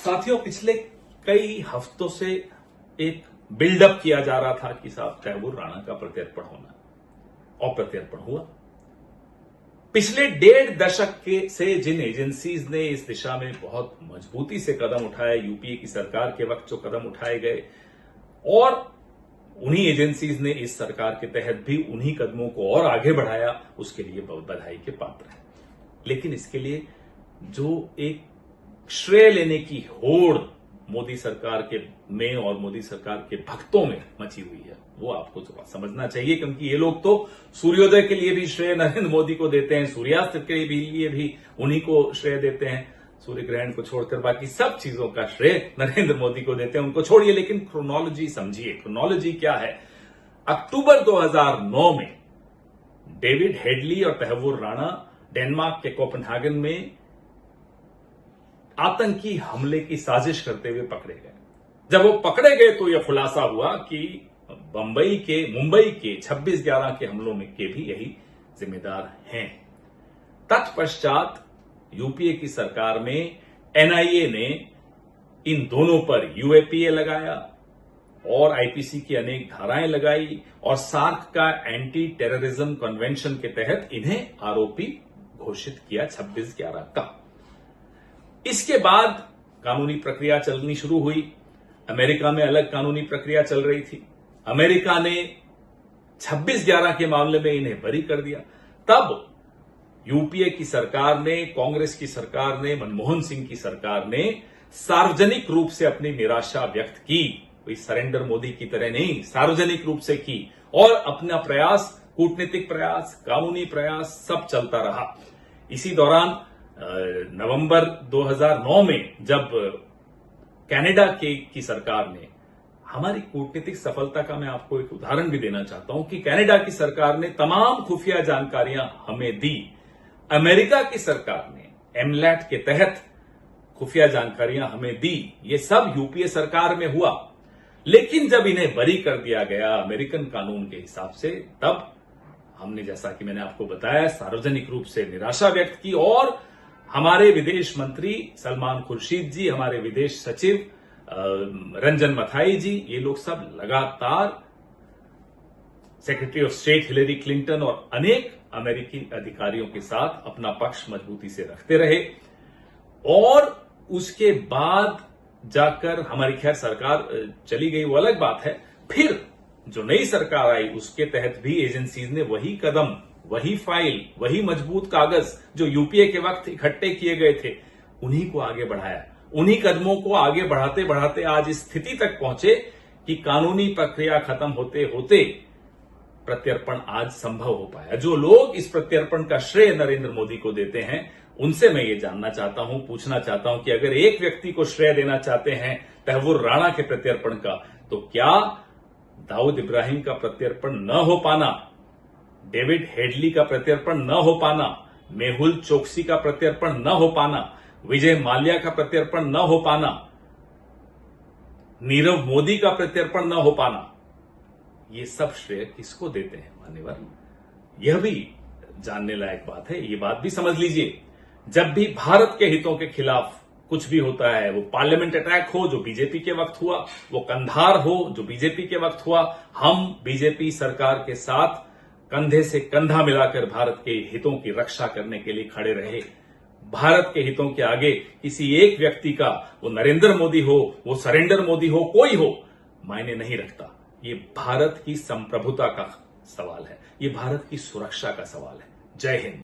साथियों, पिछले कई हफ्तों से एक बिल्डअप किया जा रहा था कि साहब तैमूर राणा का प्रत्यर्पण होना, और प्रत्यर्पण हुआ। पिछले 1.5 दशक से जिन एजेंसीज ने इस दिशा में बहुत मजबूती से कदम उठाए, यूपीए की सरकार के वक्त जो कदम उठाए गए, और उन्हीं एजेंसीज ने इस सरकार के तहत भी उन्हीं कदमों को और आगे बढ़ाया, उसके लिए बहुत बधाई के पात्र हैं। लेकिन इसके लिए जो एक श्रेय लेने की होड़ मोदी सरकार के में और मोदी सरकार के भक्तों में मची हुई है, वो आपको समझना चाहिए, क्योंकि ये लोग तो सूर्योदय के लिए भी श्रेय नरेंद्र मोदी को देते हैं, सूर्यास्त के लिए भी उन्हीं को श्रेय देते हैं, सूर्य ग्रहण को छोड़कर बाकी सब चीजों का श्रेय नरेंद्र मोदी को देते हैं, उनको छोड़िए। लेकिन क्रोनोलॉजी समझिए, क्रोनोलॉजी क्या है। अक्टूबर 2009 में डेविड हेडली और तैमूर राणा डेनमार्क के कोपेनहेगन में आतंकी हमले की साजिश करते हुए पकड़े गए। जब वो पकड़े गए तो यह खुलासा हुआ कि मुंबई के 26/11 के हमलों में के भी यही जिम्मेदार हैं। तत्पश्चात यूपीए की सरकार में एनआईए ने इन दोनों पर यूएपीए लगाया और आईपीसी की अनेक धाराएं लगाई और सार्क का एंटी टेररिज्म कन्वेंशन के तहत इन्हें आरोपी घोषित किया 26/11 का। इसके बाद कानूनी प्रक्रिया चलनी शुरू हुई। अमेरिका में अलग कानूनी प्रक्रिया चल रही थी। अमेरिका ने 26/11 के मामले में इन्हें बरी कर दिया। तब यूपीए की सरकार ने, कांग्रेस की सरकार ने, मनमोहन सिंह की सरकार ने सार्वजनिक रूप से अपनी निराशा व्यक्त की। कोई सरेंडर मोदी की तरह नहीं, सार्वजनिक रूप से की, और अपना प्रयास, कूटनीतिक प्रयास, कानूनी प्रयास सब चलता रहा। इसी दौरान नवंबर 2009 में जब कनाडा की सरकार ने, हमारी कूटनीतिक सफलता का मैं आपको एक उदाहरण भी देना चाहता हूं कि कनाडा की सरकार ने तमाम खुफिया जानकारियां हमें दी। अमेरिका की सरकार ने एमलैट के तहत खुफिया जानकारियां हमें दी। ये सब यूपीए सरकार में हुआ। लेकिन जब इन्हें बरी कर दिया गया अमेरिकन कानून के हिसाब से, तब हमने, जैसा कि मैंने आपको बताया, सार्वजनिक रूप से निराशा व्यक्त की और हमारे विदेश मंत्री सलमान खुर्शीद जी, हमारे विदेश सचिव रंजन मथाई जी, ये लोग सब लगातार secretary of state Hillary Clinton और अनेक अमेरिकी अधिकारियों के साथ अपना पक्ष मजबूती से रखते रहे। और उसके बाद जाकर हमारी, खैर सरकार चली गई वो अलग बात है, फिर जो नई सरकार आई उसके तहत भी एजेंसीज ने वही कदम, वही फाइल, वही मजबूत कागज जो यूपीए के वक्त इकट्ठे किए गए थे, उन्हीं को आगे बढ़ाया। उन्हीं कदमों को आगे बढ़ाते बढ़ाते आज इस स्थिति तक पहुंचे कि कानूनी प्रक्रिया खत्म होते होते प्रत्यर्पण आज संभव हो पाया। जो लोग इस प्रत्यर्पण का श्रेय नरेंद्र मोदी को देते हैं, उनसे मैं ये जानना चाहता हूं, पूछना चाहता हूं कि अगर एक व्यक्ति को श्रेय देना चाहते हैं तैमूर राणा के प्रत्यर्पण का, तो क्या दाऊद इब्राहिम का प्रत्यर्पण न हो पाना, डेविड हेडली का प्रत्यर्पण न हो पाना, मेहुल चोकसी का प्रत्यर्पण न हो पाना, विजय माल्या का प्रत्यर्पण न हो पाना, नीरव मोदी का प्रत्यर्पण न हो पाना, ये सब श्रेय किसको देते हैं मान्यवर? यह भी जानने लायक बात है। ये बात भी समझ लीजिए, जब भी भारत के हितों के खिलाफ कुछ भी होता है, वो पार्लियामेंट अटैक हो जो बीजेपी के वक्त हुआ, वो कंधार हो जो बीजेपी के वक्त हुआ, हम बीजेपी सरकार के साथ कंधे से कंधा मिलाकर भारत के हितों की रक्षा करने के लिए खड़े रहे। भारत के हितों के आगे किसी एक व्यक्ति का, वो नरेंद्र मोदी हो, वो सरेंडर मोदी हो, कोई हो, मायने नहीं रखता। ये भारत की संप्रभुता का सवाल है, ये भारत की सुरक्षा का सवाल है। जय हिंद।